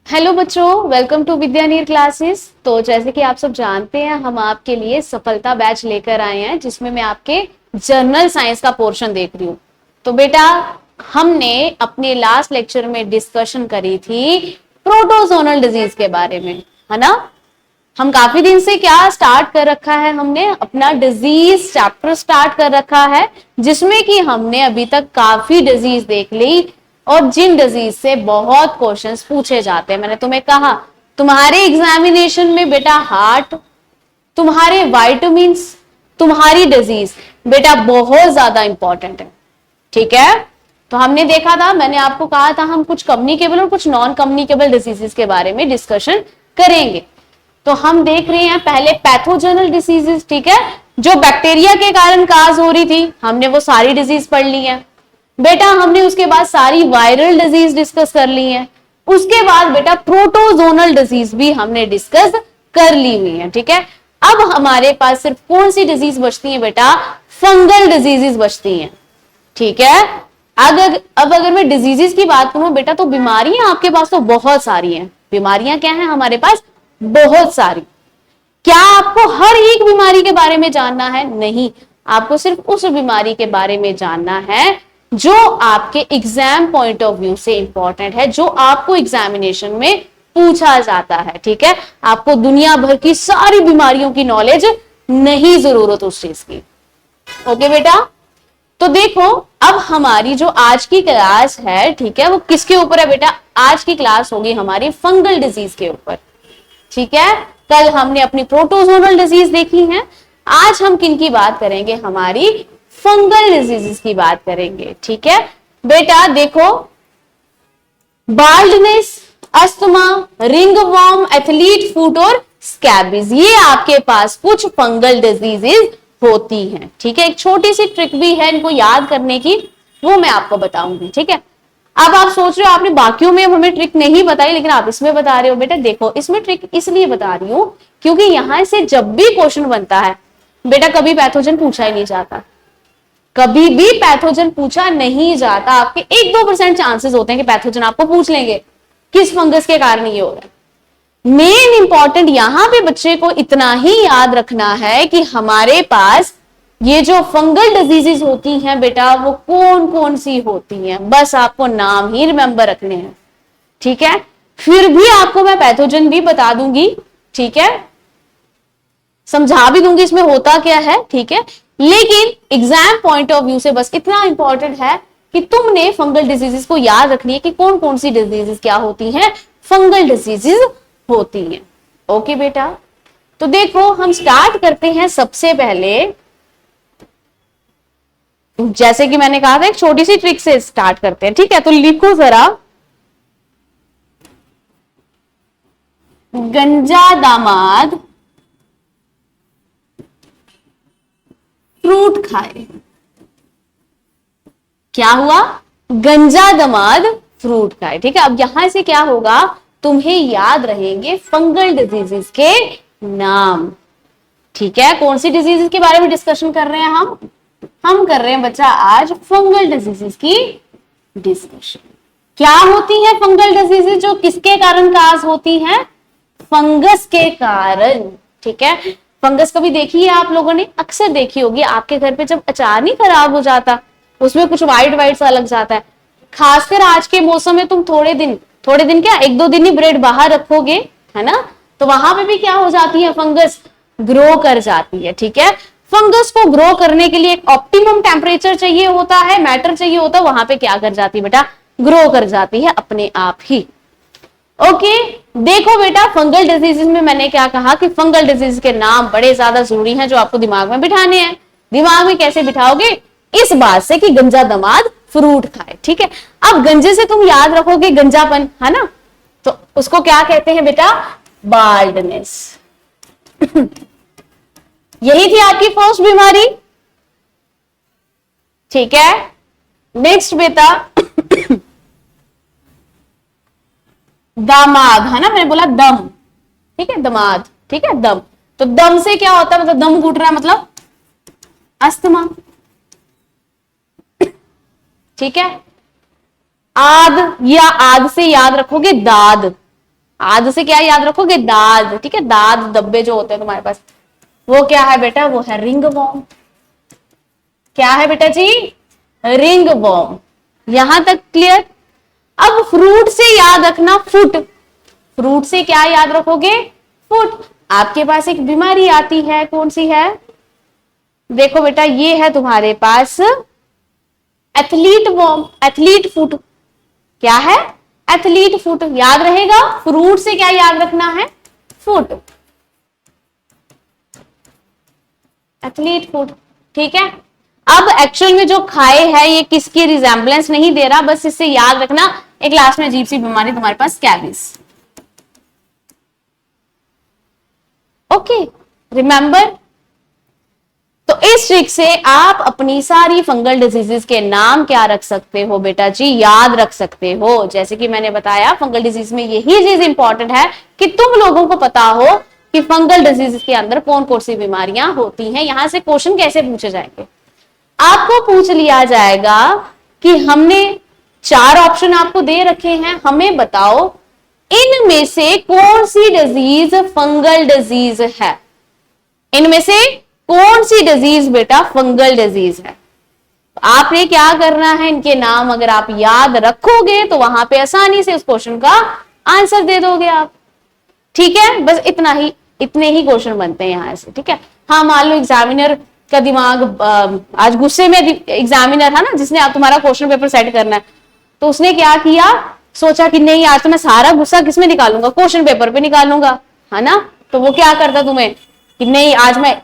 Hello बच्चों, welcome to विद्यानीर classes. तो जैसे कि आप सब जानते हैं, हम आपके लिए सफलता बैच लेकर आए हैं जिसमें मैं आपके जर्नल साइंस का पोर्शन देख रही हूँ। तो बेटा, हमने अपने लास्ट लेक्चर में डिस्कशन करी थी प्रोटोजोनल डिजीज के बारे में, है ना। हम काफी दिन से क्या स्टार्ट कर रखा है, हमने अपना डिजीज चैप्टर स्टार्ट कर रखा है जिसमें कि हमने अभी तक काफी डिजीज देख ली और जिन डिजीज से बहुत क्वेश्चंस पूछे जाते हैं। मैंने तुम्हें कहा तुम्हारे एग्जामिनेशन में बेटा हार्ट, तुम्हारे वाइटामिन्स, तुम्हारी डिजीज बेटा बहुत ज्यादा इंपॉर्टेंट है, ठीक है। तो हमने देखा था, मैंने आपको कहा था हम कुछ कम्युनिकेबल और कुछ नॉन कम्युनिकेबल डिजीजेस के बारे में डिस्कशन करेंगे। तो हम देख रहे हैं पहले पैथोजेनल डिसीजेस, ठीक है, जो बैक्टीरिया के कारण काज हो रही थी, हमने वो सारी डिजीज पढ़ ली है बेटा। हमने उसके बाद सारी वायरल डिजीज डिस्कस कर ली है। उसके बाद बेटा प्रोटोजोनल डिजीज भी हमने डिस्कस कर ली हुई है, ठीक है। अब हमारे पास सिर्फ कौन सी डिजीज बचती है बेटा? फंगल डिजीजेस बचती हैं, ठीक है। अगर मैं डिजीजेस की बात करूं बेटा, तो बीमारियां आपके पास तो बहुत सारी हैं। बीमारियां क्या हैं हमारे पास? बहुत सारी। क्या आपको हर एक बीमारी के बारे में जानना है? नहीं, आपको सिर्फ उस बीमारी के बारे में जानना है जो आपके एग्जाम पॉइंट ऑफ व्यू से इंपॉर्टेंट है, जो आपको एग्जामिनेशन में पूछा जाता है, ठीक है। आपको दुनिया भर की सारी बीमारियों की नॉलेज नहीं जरूरत उस चीज की। ओके बेटा, तो देखो अब हमारी जो आज की क्लास है, ठीक है, वो किसके ऊपर है बेटा? आज की क्लास होगी हमारी फंगल डिजीज के ऊपर, ठीक है। कल हमने अपनी प्रोटोजोनल डिजीज देखी है, आज हम किन की बात करेंगे? हमारी फंगल डिजीजेस की बात करेंगे, ठीक है बेटा। देखो, baldness, asthma, ringworm, athlete foot और स्कैबीज, ये आपके पास कुछ फंगल डिजीजेस होती हैं, ठीक है। एक छोटी सी ट्रिक भी है इनको याद करने की, वो मैं आपको बताऊंगी, ठीक है। अब आप सोच रहे हो आपने बाकियों में हमें ट्रिक नहीं बताई लेकिन आप इसमें बता रहे हो। बेटा देखो, इसमें ट्रिक इसलिए बता रही हूं क्योंकि यहां से जब भी क्वेश्चन बनता है बेटा, कभी पैथोजन पूछा ही नहीं जाता, कभी भी पैथोजन पूछा नहीं जाता। आपके 1-2% चांसेस होते हैं कि पैथोजन आपको पूछ लेंगे, किस फंगस के कारण ये हो रहा है। मेन इंपॉर्टेंट यहां पे बच्चे को इतना ही याद रखना है कि हमारे पास ये जो फंगल डिजीजेस होती हैं बेटा, वो कौन कौन सी होती हैं, बस आपको नाम ही रिमेंबर रखने हैं, ठीक है। फिर भी आपको मैं पैथोजन भी बता दूंगी, ठीक है, समझा भी दूंगी इसमें होता क्या है, ठीक है। लेकिन एग्जाम पॉइंट ऑफ व्यू से बस इतना इंपॉर्टेंट है कि तुमने फंगल डिजीजेस को याद रखनी है कि कौन कौन सी डिजीजेस क्या होती हैं, फंगल डिजीजेस होती हैं। ओके बेटा, तो देखो हम स्टार्ट करते हैं सबसे पहले, जैसे कि मैंने कहा था एक छोटी सी ट्रिक से स्टार्ट करते हैं, ठीक है। तो लिखो जरा, गंजा दामाद फ्रूट खाए। क्या हुआ? गंजा दामाद फ्रूट खाए, ठीक है। अब यहां से क्या होगा, तुम्हें याद रहेंगे फंगल डिजीजेस के नाम, ठीक है। कौन सी डिजीजेस के बारे में डिस्कशन कर रहे हैं हम कर रहे हैं बच्चा आज फंगल डिजीजेस की डिस्कशन। क्या होती है फंगल डिजीजेस, जो किसके कारण काज होती हैं? फंगस के कारण, ठीक है। फंगस कभी देखी है आप लोगों ने? अक्सर देखी होगी आपके घर पे, जब अचार नहीं खराब हो जाता, उसमें कुछ व्हाइट व्हाइट सा लग जाता है। खासकर आज के मौसम में तुम थोड़े दिन क्या 1-2 दिन ही ब्रेड बाहर रखोगे, है ना, तो वहां पे भी क्या हो जाती है, फंगस ग्रो कर जाती है, ठीक है। फंगस को ग्रो करने के लिए एक ऑप्टिमम टेम्परेचर चाहिए होता है, मैटर चाहिए होता है, वहां पे क्या कर जाती है बेटा? ग्रो कर जाती है अपने आप ही। ओके, देखो बेटा, फंगल डिजीजेस में मैंने क्या कहा कि फंगल डिजीज के नाम बड़े ज्यादा जरूरी हैं जो आपको दिमाग में बिठाने हैं। दिमाग में कैसे बिठाओगे? इस बात से कि गंजा दामाद फ्रूट खाए, ठीक है। अब गंजे से तुम याद रखोगे गंजापन, है ना, तो उसको क्या कहते हैं बेटा? बाल्डनेस। यही थी आपकी फर्स्ट बीमारी, ठीक है। नेक्स्ट बेटा दामाद, है ना, मैंने बोला दम, ठीक है, दमाद, ठीक है, दम। तो दम से क्या होता है, मतलब दम घुट रहा है, मतलब अस्थमा, ठीक है। आद, या आद से याद रखोगे दाद, आद से क्या याद रखोगे, दाद, ठीक है, दाद धब्बे जो होते हैं तुम्हारे पास, वो क्या है बेटा, वो है रिंग वॉर्म। क्या है बेटा जी, रिंग वॉर्म। यहां तक क्लियर। अब फ्रूट से याद रखना फुट, फ्रूट से क्या याद रखोगे, फुट। आपके पास एक बीमारी आती है, कौन सी है, देखो बेटा ये है तुम्हारे पास एथलीट वॉर्म, एथलीट फुट। क्या है, एथलीट फुट। याद रहेगा, फ्रूट से क्या याद रखना है, फुट, एथलीट फुट, ठीक है। अब एक्चुअल में जो खाए है ये किसकी रिजेम्बलेंस नहीं दे रहा, बस इससे याद रखना एक लास्ट में अजीब सी बीमारी तुम्हारे पास, स्कैबीज। Okay, remember. तो इस ट्रिक से आप अपनी सारी फंगल डिजीजेस के नाम क्या रख सकते हो बेटा जी, याद रख सकते हो। जैसे कि मैंने बताया फंगल डिजीज में यही चीज इंपॉर्टेंट है कि तुम लोगों को पता हो कि फंगल डिजीज के अंदर कौन कौन सी बीमारियां होती हैं। यहां से क्वेश्चन कैसे पूछे जाएंगे, आपको पूछ लिया जाएगा कि हमने 4 ऑप्शन आपको दे रखे हैं, हमें बताओ इनमें से कौन सी डिजीज फंगल डिजीज है, इनमें से कौन सी डिजीज बेटा फंगल डिजीज है। आपने क्या करना है, इनके नाम अगर आप याद रखोगे तो वहां पे आसानी से उस क्वेश्चन का आंसर दे दोगे आप, ठीक है। बस इतना ही, इतने ही क्वेश्चन बनते हैं यहां से, ठीक है। हाँ, मान लो एग्जामिनर का दिमाग आज गुस्से में, एग्जामिनर है ना जिसने आप तुम्हारा क्वेश्चन पेपर सेट करना है, तो उसने क्या किया, सोचा कि नहीं आज तो मैं सारा गुस्सा किसमें निकालूंगा, क्वेश्चन पेपर पे निकालूंगा, है ना। तो वो क्या करता तुम्हें कि नहीं आज मैं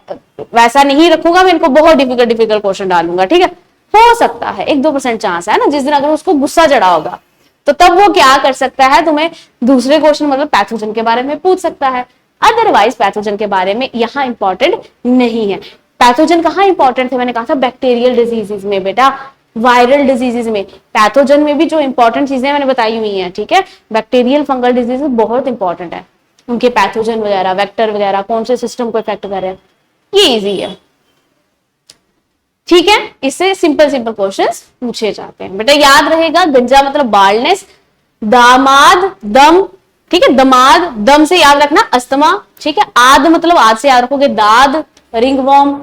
वैसा नहीं रखूंगा, मैं इनको बहुत डिफिकल्ट क्वेश्चन डालूंगा, ठीक है। हो सकता है 1-2% चांस है ना, जिस दिन अगर उसको गुस्सा चढ़ा होगा तो तब वो क्या कर सकता है, तुम्हें दूसरे क्वेश्चन मतलब पैथोजन के बारे में पूछ सकता है। अदरवाइज पैथोजन के बारे में यहां इंपॉर्टेंट नहीं है। पैथोजन कहां इंपॉर्टेंट थे, मैंने कहा था बैक्टीरियल डिजीजेज में बेटा, वायरल डिजीजेज में। पैथोजन में भी जो इंपॉर्टेंट चीजें मैंने बताई हुई हैं, ठीक है। बैक्टीरियल फंगल डिजीज बहुत इंपॉर्टेंट है, उनके पैथोजन वगैरह, वेक्टर वगैरह कौन से सिस्टम को इफेक्ट कर रहे हैं, ये इजी है, ठीक है। इससे सिंपल सिंपल क्वेश्चंस पूछे जाते हैं बेटा, याद रहेगा। गंजा मतलब बाल्डनेस, दामाद दम, ठीक है, दमाद दम से याद रखना अस्थमा, ठीक है। आद मतलब आज से याद रखोगे दाद, रिंगवॉर्म।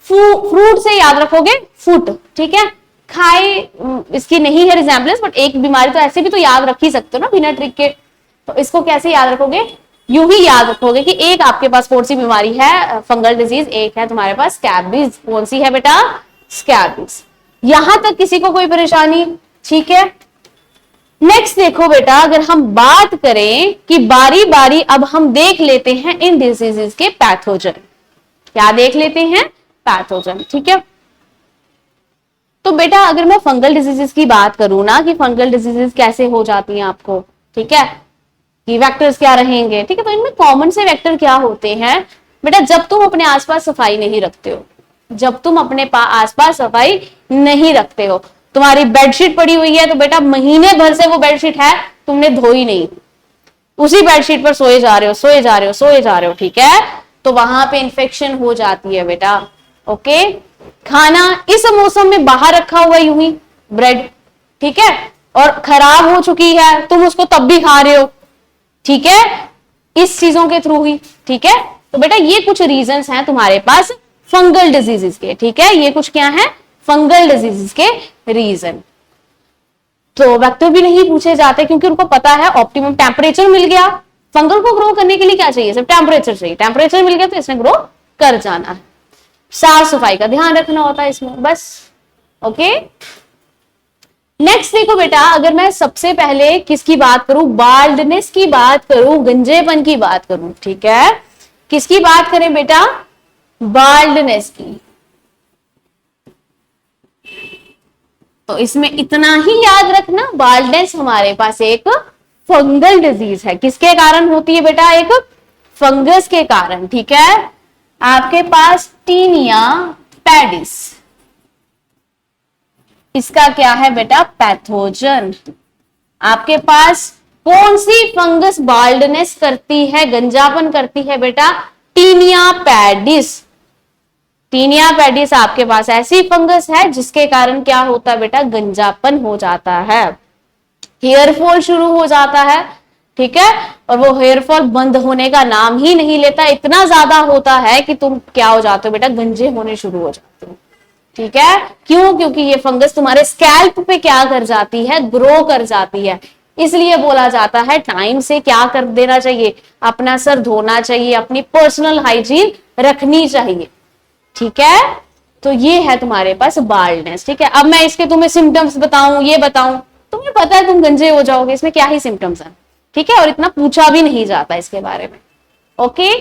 फ्रूट से याद रखोगे फुट, ठीक है। खाए इसकी नहीं है रिजेम्बलेंस, बट एक बीमारी तो ऐसे भी तो याद रख ही सकते हो ना बिना ट्रिक के, तो इसको कैसे याद रखोगे, यूं ही याद रखोगे कि एक आपके पास कौन सी बीमारी है फंगल डिजीज, एक है तुम्हारे पास स्कैबीज। कौन सी है बेटा, स्कैबीज। यहां तक किसी को कोई परेशानी, ठीक है। नेक्स्ट देखो बेटा, अगर हम बात करें कि बारी बारी अब हम देख लेते हैं इन डिजीजेस के पैथोजन, क्या देख लेते हैं, पैथोजन, ठीक है। तो बेटा अगर मैं फंगल डिजीजेस की बात करूं ना कि फंगल डिजीजेस कैसे हो जाती हैं आपको, ठीक है, कि वेक्टर्स क्या रहेंगे, ठीक है। तो इनमें कॉमन से वेक्टर क्या होते हैं बेटा, जब तुम अपने आसपास सफाई नहीं रखते हो, जब तुम अपने आसपास सफाई नहीं रखते हो, तुम्हारी बेडशीट पड़ी हुई है तो बेटा महीने भर से वो बेडशीट है तुमने धोई नहीं, उसी बेडशीट पर सोए जा रहे हो, सोए जा रहे हो, सोए जा रहे हो, ठीक है, तो वहां पे इंफेक्शन हो जाती है बेटा। ओके, खाना इस मौसम में बाहर रखा हुआ यूं ही ब्रेड, ठीक है, और खराब हो चुकी है, तुम उसको तब भी खा रहे हो, ठीक है, इस चीजों के थ्रू ही, ठीक है। तो बेटा ये कुछ रीजंस हैं तुम्हारे पास फंगल डिजीजेस के, ठीक है, ये कुछ क्या है, फंगल डिजीजेस के रीजन। तो वेक्टर भी नहीं पूछे जाते क्योंकि उनको पता है ऑप्टिमम टेम्परेचर मिल गया, फंगल को ग्रो करने के लिए क्या चाहिए, सिर्फ टेम्परेचर चाहिए, टेम्परेचर मिल गया तो इसने ग्रो कर जाना है। साफ सफाई का ध्यान रखना होता है इसमें, बस। ओके, नेक्स्ट देखो बेटा, अगर मैं सबसे पहले किसकी बात करूं, बाल्डनेस की बात करूं, गंजेपन की बात करूं, ठीक है, किसकी बात करें बेटा, बाल्डनेस की। तो इसमें इतना ही याद रखना, बाल्डनेस हमारे पास एक फंगल डिजीज है, किसके कारण होती है बेटा, एक फंगस के कारण, ठीक है। आपके पास टीनिया पैडिस, इसका क्या है बेटा, पैथोजन। आपके पास कौन सी फंगस बाल्डनेस करती है, गंजापन करती है बेटा, टीनिया पैडिस। टीनिया पैडिस आपके पास ऐसी फंगस है जिसके कारण क्या होता है बेटा, गंजापन हो जाता है, हेयर फॉल शुरू हो जाता है, ठीक है, और वो हेयर फॉल बंद होने का नाम ही नहीं लेता, इतना ज्यादा होता है कि तुम क्या हो जाते हो बेटा, गंजे होने शुरू हो जाते हो। ठीक है, क्यों? क्योंकि ये फंगस तुम्हारे स्कैल्प पे क्या कर जाती है, ग्रो कर जाती है। इसलिए बोला जाता है टाइम से क्या कर देना चाहिए, अपना सर धोना चाहिए, अपनी पर्सनल हाइजीन रखनी चाहिए। ठीक है, तो ये है तुम्हारे पास बाल्डनेस। ठीक है, अब मैं इसके तुम्हें सिम्टम्स बताऊं, ये बताऊं, तुम्हें पता है तुम गंजे हो जाओगे, इसमें क्या ही सिम्टम्स हैं। ठीक है, और इतना पूछा भी नहीं जाता इसके बारे में। ओके,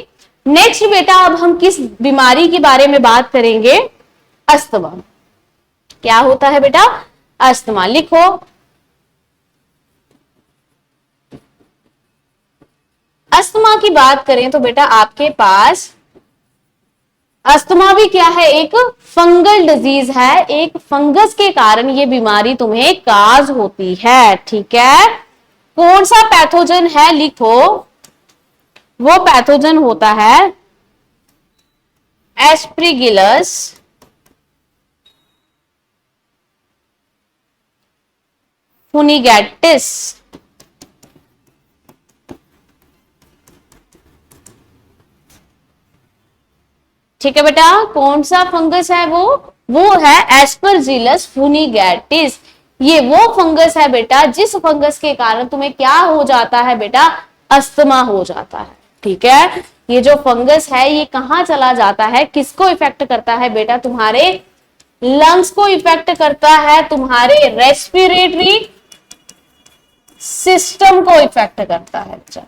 नेक्स्ट बेटा, अब हम किस बीमारी के बारे में बात करेंगे? अस्थमा। क्या होता है बेटा? अस्थमा। लिखो, अस्थमा की बात करें तो बेटा आपके पास अस्थमा भी क्या है, एक फंगल डिजीज है, एक फंगस के कारण ये बीमारी तुम्हें काज होती है। ठीक है, कौन सा पैथोजन है? लिखो, वो पैथोजन होता है एस्प्रिगिलस फुनिगेटिस। ठीक है बेटा, कौन सा फंगस है वो है एस्परजिलस फुनिगेटिस। ये वो फंगस है बेटा जिस फंगस के कारण तुम्हें क्या हो जाता है बेटा, अस्थमा हो जाता है। ठीक है, ये जो फंगस है ये कहां चला जाता है, किसको इफेक्ट करता है बेटा? तुम्हारे लंग्स को इफेक्ट करता है, तुम्हारे रेस्पिरेटरी सिस्टम को इफेक्ट करता है बच्चा।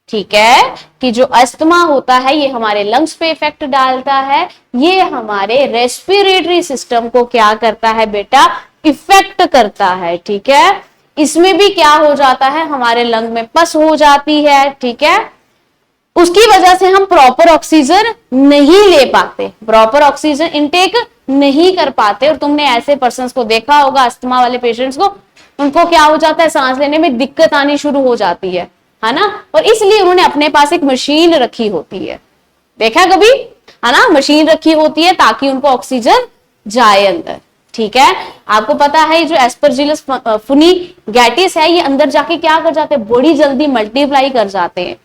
ठीक है, कि जो अस्थमा होता है ये हमारे लंग्स पे इफेक्ट डालता है, ये हमारे रेस्पिरेटरी सिस्टम को क्या करता है बेटा, इफेक्ट करता है। ठीक है, इसमें भी क्या हो जाता है, हमारे लंग में पस हो जाती है। ठीक है, उसकी वजह से हम प्रॉपर ऑक्सीजन नहीं ले पाते, प्रॉपर ऑक्सीजन इनटेक नहीं कर पाते। और तुमने ऐसे पर्सन को देखा होगा, अस्थमा वाले पेशेंट्स को, उनको क्या हो जाता है, सांस लेने में दिक्कत आनी शुरू हो जाती है ना, और इसलिए उन्होंने अपने पास एक मशीन रखी होती है, देखा कभी, है ना, मशीन रखी होती है ताकि उनको ऑक्सीजन जाए अंदर। ठीक है, आपको पता है जो एस्परजिलस फुनिगेटिस है, ये अंदर जाके क्या कर जाते हैं, बड़ी जल्दी मल्टीप्लाई कर जाते हैं,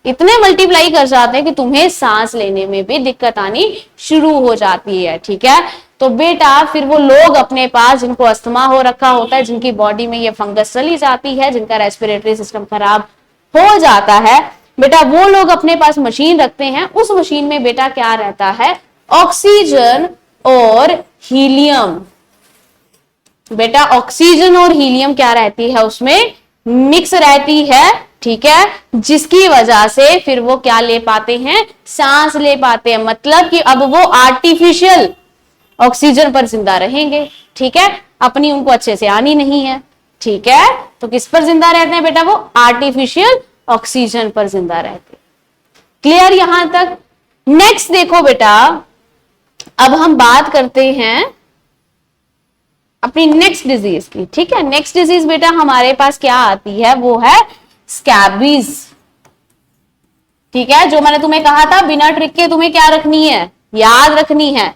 इतने मल्टीप्लाई कर जाते हैं कि तुम्हें सांस लेने में भी दिक्कत आनी शुरू हो जाती है। ठीक है, तो बेटा फिर वो लोग अपने पास जिनको अस्थमा हो रखा होता है, जिनकी बॉडी में ये फंगस चली जाती है, जिनका रेस्पिरेटरी सिस्टम खराब हो जाता है, बेटा वो लोग अपने पास मशीन रखते हैं। उस मशीन में बेटा क्या रहता है, ऑक्सीजन और हीलियम। बेटा ऑक्सीजन और हीलियम क्या रहती है, उसमें मिक्स रहती है। ठीक है, जिसकी वजह से फिर वो क्या ले पाते हैं, सांस ले पाते हैं, मतलब कि अब वो आर्टिफिशियल ऑक्सीजन पर जिंदा रहेंगे। ठीक है, अपनी उनको अच्छे से आनी नहीं है। ठीक है, तो किस पर जिंदा रहते हैं बेटा, वो आर्टिफिशियल ऑक्सीजन पर जिंदा रहते हैं। क्लियर यहां तक? नेक्स्ट देखो बेटा, अब हम बात करते हैं अपनी नेक्स्ट डिजीज की। ठीक है, नेक्स्ट डिजीज बेटा हमारे पास क्या आती है, वो है स्कैबीज। ठीक है, जो मैंने तुम्हें कहा था बिना ट्रिक के तुम्हें क्या रखनी है, याद रखनी है।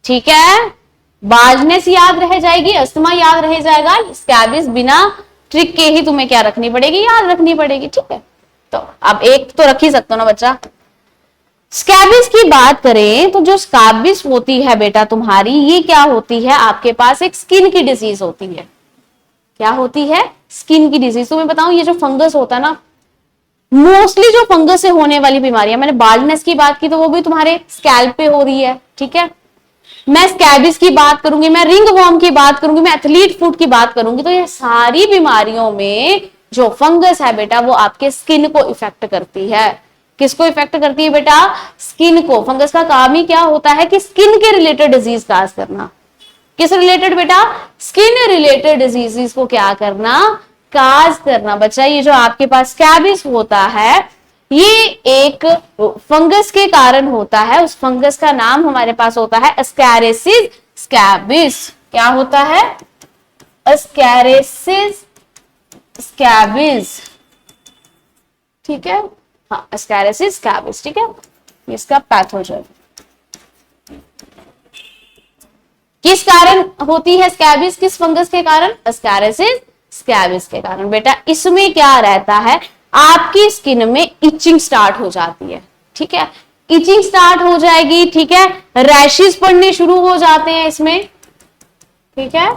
ठीक है, बाजनेस याद रह जाएगी, अस्थमा याद रह जाएगा, स्कैबीज बिना ट्रिक के ही तुम्हें क्या रखनी पड़ेगी, याद रखनी पड़ेगी। ठीक है, तो अब एक तो रख ही सकते हो ना बच्चा। स्कैबिस की बात करें तो जो स्कैबिस होती है बेटा तुम्हारी, ये क्या होती है, आपके पास एक स्किन की डिजीज होती है। क्या होती है, स्किन की डिजीज। तो मैं बताऊं, ये जो फंगस होता है ना, मोस्टली जो फंगस से होने वाली बीमारियां, मैंने बाल्डनेस की बात की तो वो भी तुम्हारे स्कैल्प पे हो रही है। ठीक है, मैं स्कैबिस की बात करूंगी, मैं रिंग वॉर्म की बात करूंगी, मैं एथलीट फुट की बात करूंगी, तो ये सारी बीमारियों में जो फंगस है बेटा वो आपके स्किन को इफेक्ट करती है। किसको इफेक्ट करती है बेटा, स्किन को। फंगस का काम ही क्या होता है कि स्किन के रिलेटेड डिजीज काज करना। किस रिलेटेड बेटा, स्किन रिलेटेड डिजीजेस को क्या करना, काज करना। बच्चा ये जो आपके पास स्कैबिस होता है, ये एक फंगस के कारण होता है। उस फंगस का नाम हमारे पास होता है एस्कैरिसीस स्कैबिस। क्या होता है, एस्कैरिसीस स्कैबिस। ठीक है, हाँ, एस्कैरिसीस स्कैबिस। ठीक है, इसका पैथोजन। किस कारण होती है स्कैबिस, किस फंगस के कारण? एस्कैरिसीस स्कैबिस के कारण। बेटा इसमें क्या रहता है, आपकी स्किन में इचिंग स्टार्ट हो जाती है, ठीक है, इचिंग स्टार्ट हो जाएगी, ठीक है, रैशेस पड़ने शुरू हो जाते हैं इसमें, ठीक है,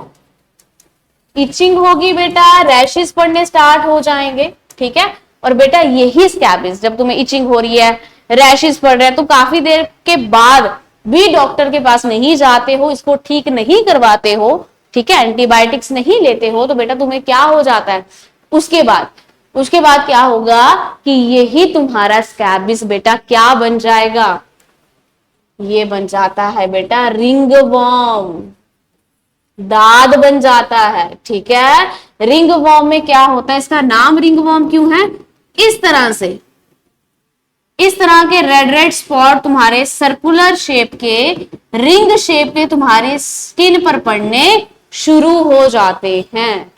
इचिंग होगी बेटा, रैशेस पड़ने स्टार्ट हो जाएंगे, ठीक है। और बेटा यही स्कैबिस, जब तुम्हें इचिंग हो रही है, रैशेस पड़ रहे हैं, तो काफी देर के बाद भी डॉक्टर के पास नहीं जाते हो, इसको ठीक नहीं करवाते हो, ठीक है, एंटीबायोटिक्स नहीं लेते हो, तो बेटा तुम्हें क्या हो जाता है उसके बाद क्या होगा कि यही तुम्हारा स्कैबिस बेटा क्या बन जाएगा, ये बन जाता है बेटा रिंग वॉर्म, दाद बन जाता है, ठीक है। रिंग वॉर्म में क्या होता है, इसका नाम रिंग वॉर्म क्यों है, इस तरह से, इस तरह के रेड रेड स्पॉट तुम्हारे सर्कुलर शेप के, रिंग शेप के तुम्हारे स्किन पर पड़ने शुरू हो जाते हैं,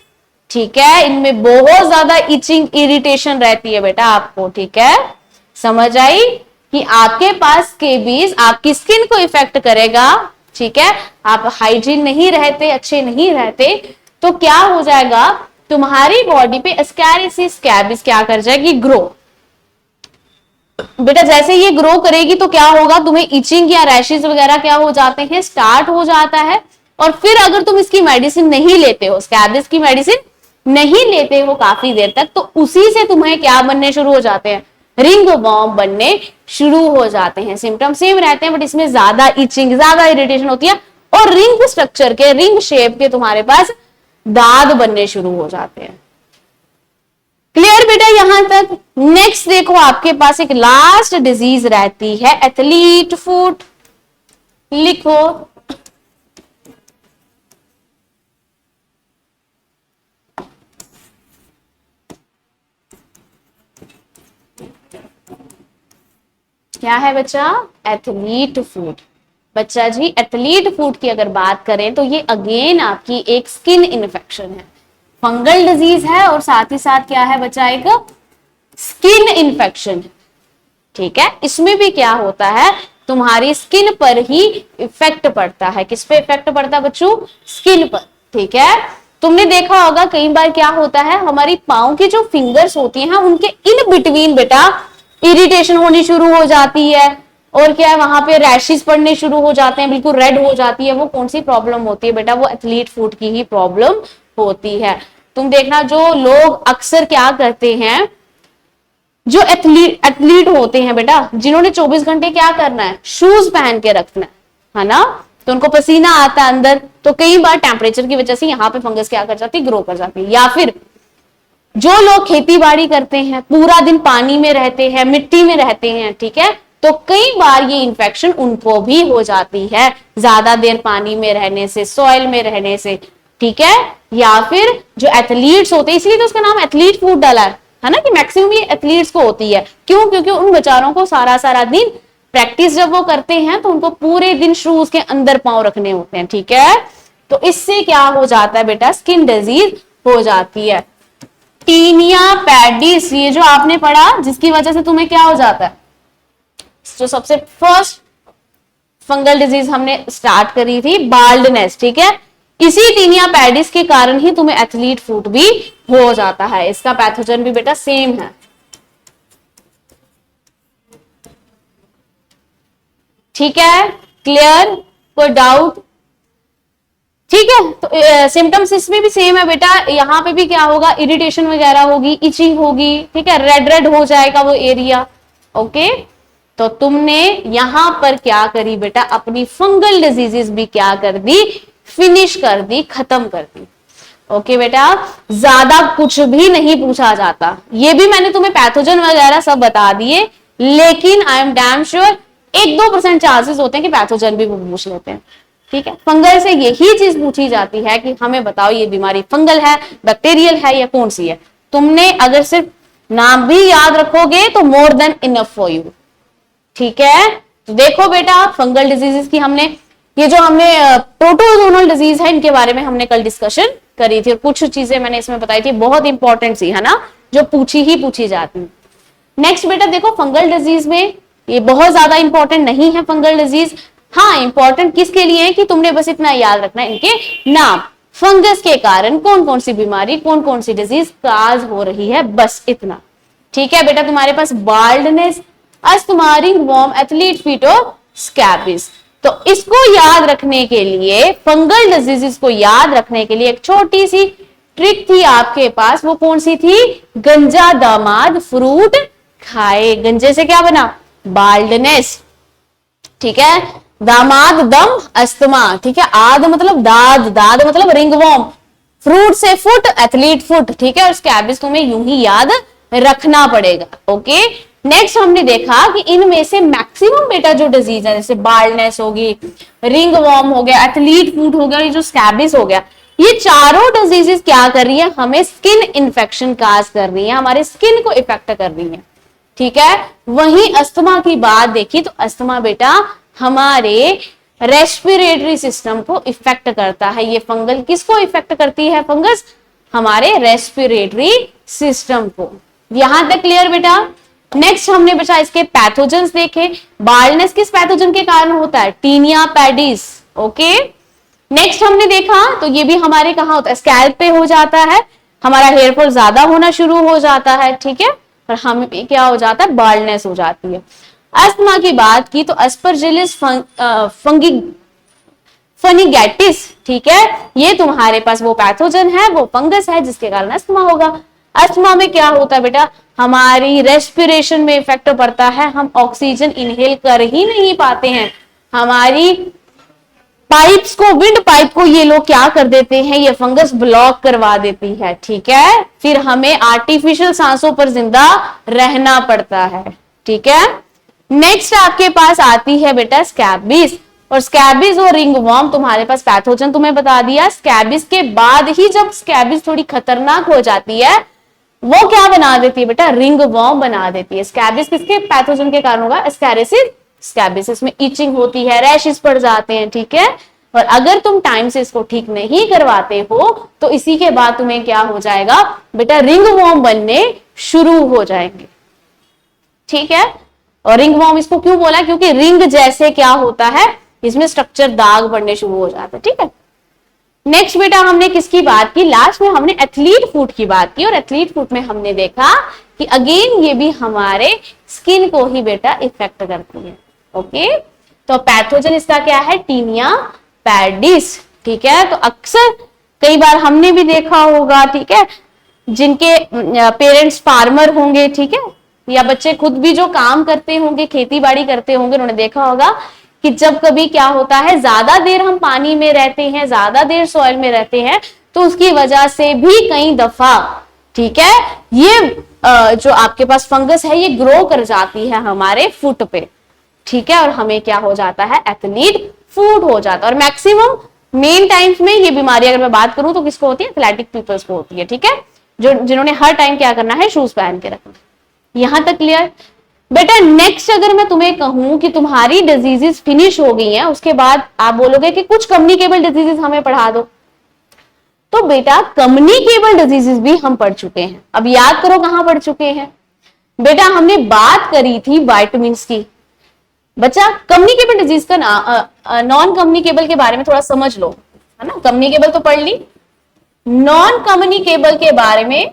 ठीक है। इनमें बहुत ज्यादा इचिंग इरिटेशन रहती है बेटा आपको, ठीक है, समझ आई कि आपके पास स्कैबिस आपकी स्किन को इफेक्ट करेगा, ठीक है, आप हाइजीन नहीं रहते, अच्छे नहीं रहते, तो क्या हो जाएगा तुम्हारी बॉडी पे एस्कैरिसीस स्कैबिस क्या कर जाएगी, ग्रो। बेटा जैसे ये ग्रो करेगी तो क्या होगा, तुम्हें इचिंग या रैशेस वगैरह क्या हो जाते हैं, स्टार्ट हो जाता है। और फिर अगर तुम इसकी मेडिसिन नहीं लेते हो, स्कैबिस की मेडिसिन नहीं लेते हो काफी देर तक, तो उसी से तुम्हें क्या बनने शुरू हो जाते हैं, रिंग वॉर्म बनने शुरू हो जाते हैं। सिम्टम सेम रहते हैं बट इसमें ज्यादा इचिंग, ज्यादा इरिटेशन होती है, और रिंग स्ट्रक्चर के, रिंग शेप के तुम्हारे पास दाद बनने शुरू हो जाते हैं। क्लियर बेटा यहां तक? नेक्स्ट देखो आपके पास एक लास्ट डिजीज रहती है एथलीट फुट, लिखो क्या है बच्चा, एथलीट फुट। बच्चा जी एथलीट फुट की अगर बात करें तो ये अगेन आपकी एक स्किन इन्फेक्शन है, फंगल डिजीज है, और साथ ही साथ क्या है बच्चा, एक स्किन इन्फेक्शन है, ठीक है। इसमें भी क्या होता है, तुम्हारी स्किन पर ही इफेक्ट पड़ता है। किस पे इफेक्ट पड़ता है बच्चों, स्किन पर, ठीक है। तुमने देखा होगा कई बार क्या होता है, हमारी पाँव की जो फिंगर्स होती हैं उनके इन बिटवीन बेटा इरिटेशन होनी शुरू हो जाती है, और क्या है वहां पे रैशेस पड़ने शुरू हो जाते हैं, बिल्कुल रेड हो जाती है। वो कौन सी प्रॉब्लम होती है बेटा, वो एथलीट फुट की ही प्रॉब्लम होती है। तुम देखना जो लोग अक्सर क्या करते हैं, जो एथलीट होते हैं बेटा, जिन्होंने 24 घंटे क्या करना है, शूज पहन के रखना है ना, तो उनको पसीना आता है अंदर, तो कई बार टेम्परेचर की वजह से यहाँ पे फंगस क्या कर जाती है, ग्रो कर जाती है। या फिर जो लोग खेती बाड़ी करते हैं, पूरा दिन पानी में रहते हैं, मिट्टी में रहते हैं, ठीक है, तो कई बार ये इन्फेक्शन उनको भी हो जाती है, ज्यादा देर पानी में रहने से, सॉइल में रहने से, ठीक है। या फिर जो एथलीट्स होते हैं, इसलिए तो उसका नाम एथलीट फुट डाला है ना, कि मैक्सिमम ये एथलीट्स को होती है। क्यों? क्योंकि उन बेचारों को सारा सारा दिन प्रैक्टिस जब वो करते हैं तो उनको पूरे दिन शूज के अंदर पांव रखने होते हैं, ठीक है। तो इससे क्या हो जाता है बेटा, स्किन डिजीज हो जाती है। टीनिया पैडिस, ये जो आपने पढ़ा, जिसकी वजह से तुम्हें क्या हो जाता है, जो सबसे फर्स्ट फंगल डिजीज हमने स्टार्ट करी थी, बाल्डनेस, ठीक है, इसी टीनिया पैडिस के कारण ही तुम्हें एथलीट फुट भी हो जाता है। इसका पैथोजन भी बेटा सेम है, ठीक है, क्लियर, कोई डाउट? ठीक है, तो सिम्टम्स इसमें भी सेम है बेटा, यहाँ पे भी क्या होगा, इरिटेशन वगैरह होगी, इचिंग होगी, ठीक है, रेड रेड हो जाएगा वो एरिया, ओके। तो तुमने यहां पर क्या करी बेटा, अपनी फंगल डिजीजेस भी क्या कर दी, फिनिश कर दी, खत्म कर दी, ओके बेटा। ज्यादा कुछ भी नहीं पूछा जाता, ये भी मैंने तुम्हें पैथोजन वगैरह सब बता दिए, लेकिन I am damn sure 1-2% chances होते हैं कि पैथोजन भी पूछ लेते हैं, ठीक है। फंगल से यही चीज पूछी जाती है कि हमें बताओ ये बीमारी फंगल है, बैक्टीरियल है, या कौन सी है। तुमने अगर सिर्फ नाम भी याद रखोगे तो more than enough for you, ठीक है। तो देखो बेटा फंगल डिजीजेस की हमने, ये जो हमने प्रोटोजोनल डिजीज है इनके बारे में हमने कल डिस्कशन करी थी, और कुछ चीजें मैंने इसमें बताई थी बहुत इंपॉर्टेंट सी, है ना, जो पूछी जाती है। नेक्स्ट बेटा देखो फंगल डिजीज में, ये बहुत ज्यादा इंपॉर्टेंट नहीं है फंगल डिजीज, हाँ, इंपॉर्टेंट किसके लिए है कि तुमने बस इतना याद रखना है इनके नाम। फंगस के कारण कौन कौन सी बीमारी, कौन कौन सी डिजीज काज हो रही है, बस इतना। ठीक है बेटा, तुम्हारे पास baldness, asthma, ringworm, athlete feet और स्कैबिस। तो इसको याद रखने के लिए, फंगल डिजीजेस को याद रखने के लिए एक छोटी सी ट्रिक थी आपके पास। वो कौन सी थी? गंजा दामाद फ्रूट खाए। गंजे से क्या बना? बाल्डनेस। ठीक है, दामाद दम अस्थमा। ठीक है, आद मतलब दाद, दाद मतलब रिंगवॉर्म, फ्रूट से फुट, एथलीट फुट। ठीक है, और स्कैबिस तुम्हें यूं ही याद रखना पड़ेगा। ओके, नेक्स्ट हमने देखा कि इनमें से मैक्सिमम बेटा जो डिजीज है, जैसे बाल्डनेस होगी, रिंगवॉर्म हो गया, एथलीट फुट हो गया, ये जो स्कैबिस हो गया, ये चारों डिजीजेस क्या कर रही है? हमें स्किन इंफेक्शन काज कर रही है, हमारे स्किन को इफेक्ट कर रही है। ठीक है, वहीं अस्थमा की बात देखी तो अस्थमा बेटा हमारे रेस्पिरेटरी सिस्टम को इफेक्ट करता है। ये फंगल किसको इफेक्ट करती है? फंगस हमारे रेस्पिरेटरी सिस्टम को। यहां तक क्लियर बेटा? नेक्स्ट हमने बचा इसके पैथोजेंस देखे। बाल्डनेस किस पैथोजन के कारण होता है? टीनिया पैडिस। ओके, नेक्स्ट हमने देखा तो ये भी हमारे कहां होता है? स्कैल्प पे हो जाता है, हमारा हेयर फॉल ज्यादा होना शुरू हो जाता है। ठीक है, और हमें क्या हो जाता है? बाल्डनेस हो जाती है। अस्थमा की बात की तो अस्परजिलस फनिगैटिस। ठीक है, ये तुम्हारे पास वो पैथोजन है, वो फंगस है जिसके कारण अस्थमा होगा। अस्थमा में क्या होता है बेटा? हमारी रेस्पिरेशन में इफेक्ट पड़ता है, हम ऑक्सीजन इनहेल कर ही नहीं पाते हैं। हमारी पाइप्स को, विंड पाइप को ये लोग क्या कर देते हैं? ये फंगस ब्लॉक करवा देती है। ठीक है, फिर हमें आर्टिफिशियल सांसों पर जिंदा रहना पड़ता है। ठीक है, नेक्स्ट आपके पास आती है बेटा स्कैबिस। और स्कैबिस और रिंगवॉर्म तुम्हारे पास पैथोजन तुम्हें बता दिया। स्कैबिस के बाद ही जब स्कैबिस थोड़ी खतरनाक हो जाती है, वो क्या बना देती है बेटा? रिंगवॉर्म बना देती है। स्कैबिस किसके पैथोजन के कारण होगा? एस्कैरिसिस स्कैबिस। इसमें इचिंग होती है, रैशेस पड़ जाते हैं। ठीक है, और अगर तुम टाइम से इसको ठीक नहीं करवाते हो तो इसी के बाद तुम्हें क्या हो जाएगा बेटा? रिंगवॉर्म बनने शुरू हो जाएंगे। ठीक है, और रिंगवॉर्म इसको क्यों बोला? क्योंकि रिंग जैसे क्या होता है, इसमें स्ट्रक्चर दाग पड़ने शुरू हो जाता है। ठीक है, नेक्स्ट बेटा हमने किसकी बात की? लास्ट में हमने एथलीट फुट की बात की, और एथलीट फुट में हमने देखा कि अगेन ये भी हमारे स्किन को ही बेटा इफेक्ट करती है। ओके, तो पैथोजन इसका क्या है? टीनिया पैडिस। ठीक है, तो अक्सर कई बार हमने भी देखा होगा, ठीक है, जिनके पेरेंट्स फार्मर होंगे, ठीक है, या बच्चे खुद भी जो काम करते होंगे, खेती बाड़ी करते होंगे, उन्होंने देखा होगा कि जब कभी क्या होता है, ज्यादा देर हम पानी में रहते हैं, ज्यादा देर सॉइल में रहते हैं, तो उसकी वजह से भी कई दफा, ठीक है, ये जो आपके पास फंगस है ये ग्रो कर जाती है हमारे फुट पे। ठीक है, और हमें क्या हो जाता है? एथलीट फुट हो जाता है। और मैक्सिमम मेन टाइम्स में ये बीमारी अगर मैं बात करूं तो किसको होती है? एथलेटिक पीपल्स को होती है। ठीक है, जो जिन्होंने हर टाइम क्या करना है? शूज पहन के रखना। यहां तक क्लियर बेटा? नेक्स्ट अगर मैं तुम्हें कहूं कि तुम्हारी डिजीजेस फिनिश हो गई हैं, उसके बाद आप बोलोगे कि कुछ कम्युनिकेबल डिजीजेस हमें पढ़ा दो, तो बेटा कम्युनिकेबल डिजीजेस भी हम पढ़ चुके हैं। अब याद करो कहां पढ़ चुके हैं बेटा? हमने बात करी थी वाइटामिन की। बच्चा कम्युनिकेबल डिजीज का नॉन कम्युनिकेबल के बारे में थोड़ा समझ लो, है ना? कम्युनिकेबल तो पढ़ ली, नॉन कम्युनिकेबल के बारे में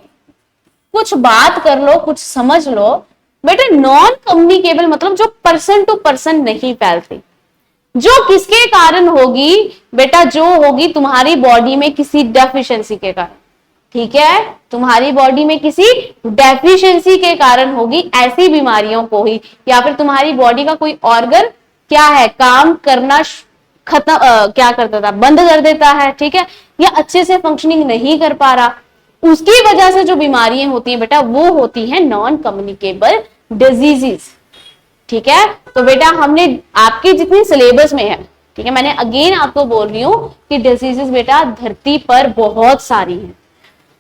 कुछ बात कर लो, कुछ समझ लो। बेटा नॉन कम्युनिकेबल मतलब जो पर्सन टू पर्सन नहीं फैलती, जो किसके कारण होगी बेटा? जो होगी तुम्हारी बॉडी में किसी डेफिशिएंसी के कारण। ठीक है, तुम्हारी बॉडी में किसी डेफिशिएंसी के कारण होगी, ऐसी बीमारियों को ही, या फिर तुम्हारी बॉडी का कोई ऑर्गन क्या है, काम करना खत्म क्या करता था, बंद कर देता है। ठीक है, या अच्छे से फंक्शनिंग नहीं कर पा रहा, उसकी वजह से जो बीमारियां होती हैं बेटा वो होती है नॉन कम्युनिकेबल डिजीजेस। ठीक है, तो बेटा हमने आपके जितनी सिलेबस में है, ठीक है, मैंने अगेन आपको बोल रही हूं कि डिजीजेस बेटा धरती पर बहुत सारी हैं,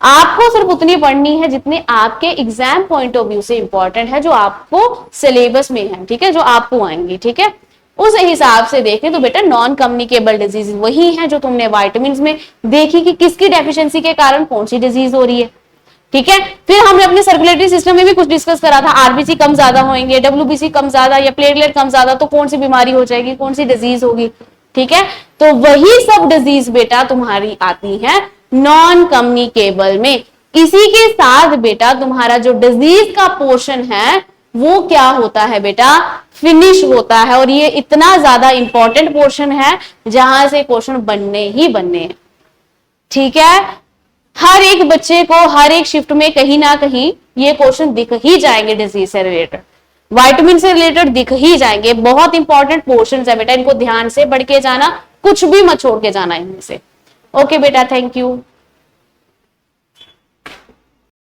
आपको सिर्फ उतनी पढ़नी है जितने आपके एग्जाम पॉइंट ऑफ व्यू से इंपॉर्टेंट है, जो आपको सिलेबस में है। ठीक है, जो आपको आएंगी। ठीक है, उस हिसाब से देखें तो बेटा नॉन कम्युनिकेबल डिजीज वही है जो तुमने विटामिन्स में देखी कि किसकी डेफिशिएंसी के कारण कौन सी डिजीज हो रही है। ठीक है। फिर हमने अपने सर्कुलेटरी सिस्टम में भी कुछ डिस्कस करा था, आरबीसी कम ज्यादा होंगे, डब्ल्यूबीसी कम ज्यादा या प्लेटलेट कम ज्यादा तो कौन सी बीमारी हो जाएगी, कौन सी डिजीज होगी, ठीक है। तो वही सब डिजीज बेटा तुम्हारी आती है नॉन कम्युनिकेबल में। इसी के साथ बेटा तुम्हारा जो डिजीज का पोर्शन है वो क्या होता है बेटा, फिनिश होता है। और ये इतना ज्यादा इंपॉर्टेंट पोर्शन है जहां से क्वेश्चन बनने ही बनने हैं, ठीक है। हर एक बच्चे को हर एक शिफ्ट में कहीं ना कहीं ये क्वेश्चन दिख ही जाएंगे, डिजीज से रिलेटेड, विटामिन से रिलेटेड दिख ही जाएंगे। बहुत इंपॉर्टेंट पोर्शन है बेटा, इनको ध्यान से पढ़ के जाना, कुछ भी मत छोड़ के जाना इनमें से। ओके बेटा, थैंक यू।